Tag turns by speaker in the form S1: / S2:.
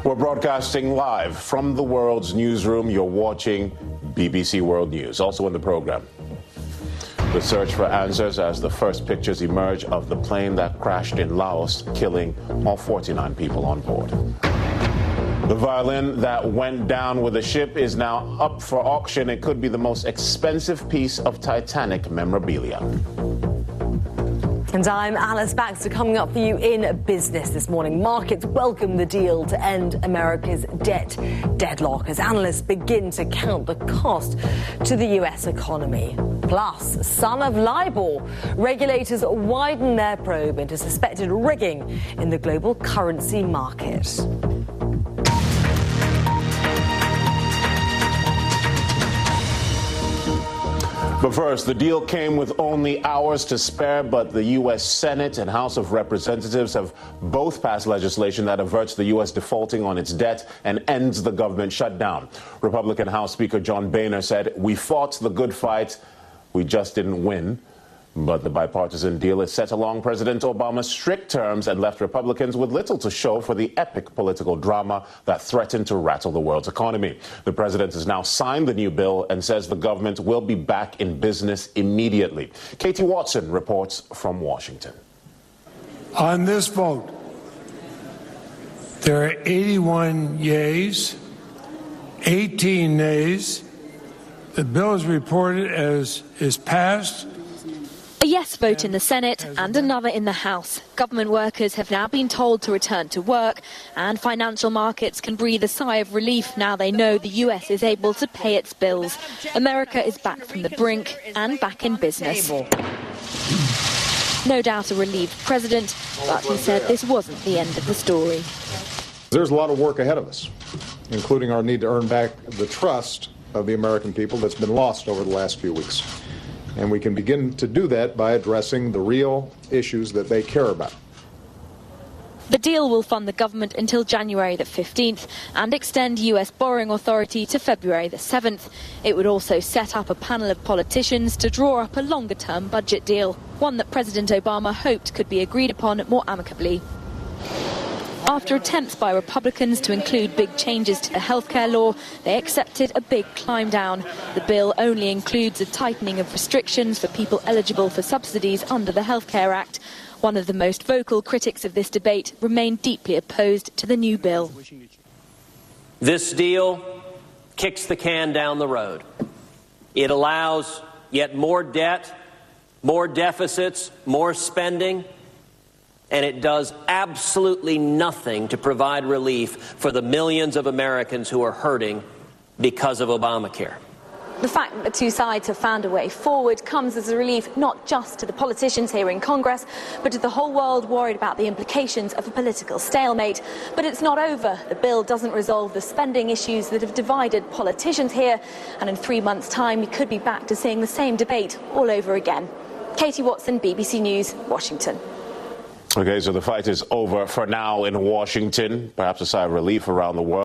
S1: We're broadcasting live from the world's newsroom. You're watching BBC World News. Also in the program, the search for answers as the first pictures emerge of the plane that crashed in Laos, killing all 49 people on board. The violin that went down with the ship is now up for auction. It could be the most expensive piece of Titanic memorabilia.
S2: And I'm Alice Baxter, coming up for you in business this morning. Markets welcome the deal to end America's debt deadlock as analysts begin to count the cost to the US economy. Plus, son of LIBOR, regulators widen their probe into suspected rigging in the global currency market.
S1: But first, the deal came with only hours to spare, but the U.S. Senate and House of Representatives have both passed legislation that averts the U.S. defaulting on its debt and ends the government shutdown. Republican House Speaker John Boehner said, "We fought the good fight, we just didn't win." But the bipartisan deal is set along President Obama's strict terms and left Republicans with little to show for the epic political drama that threatened to rattle the world's economy. The president has now signed the new bill and says the government will be back in business immediately. Katie Watson reports from Washington.
S3: On this vote, there are 81 yeas, 18 nays. The bill is reported as is passed.
S4: A yes vote in the Senate and another in the House. Government workers have now been told to return to work, and financial markets can breathe a sigh of relief now they know the US is able to pay its bills. America is back from the brink and back in business. No doubt a relieved president, but he said this wasn't the end of the story.
S5: There's a lot of work ahead of us, including our need to earn back the trust of the American people that's been lost over the last few weeks. And we can begin to do that by addressing the real issues that they care about.
S4: The deal will fund the government until January the 15th and extend US borrowing authority to February the 7th. It would also set up a panel of politicians to draw up a longer-term budget deal, one that President Obama hoped could be agreed upon more amicably. After attempts by Republicans to include big changes to the healthcare law, they accepted a big climb down. The bill only includes a tightening of restrictions for people eligible for subsidies under the Healthcare Act. One of the most vocal critics of this debate remained deeply opposed to the new bill.
S6: This deal kicks the can down the road. It allows yet more debt, more deficits, more spending, and it does absolutely nothing to provide relief for the millions of Americans who are hurting because of Obamacare.
S4: The fact that the two sides have found a way forward comes as a relief not just to the politicians here in Congress, but to the whole world worried about the implications of a political stalemate. But it's not over. The bill doesn't resolve the spending issues that have divided politicians here, and in 3 months' time we could be back to seeing the same debate all over again. Katie Watson, BBC News, Washington.
S1: Okay, so the fight is over for now in Washington. Perhaps a sigh of relief around the world.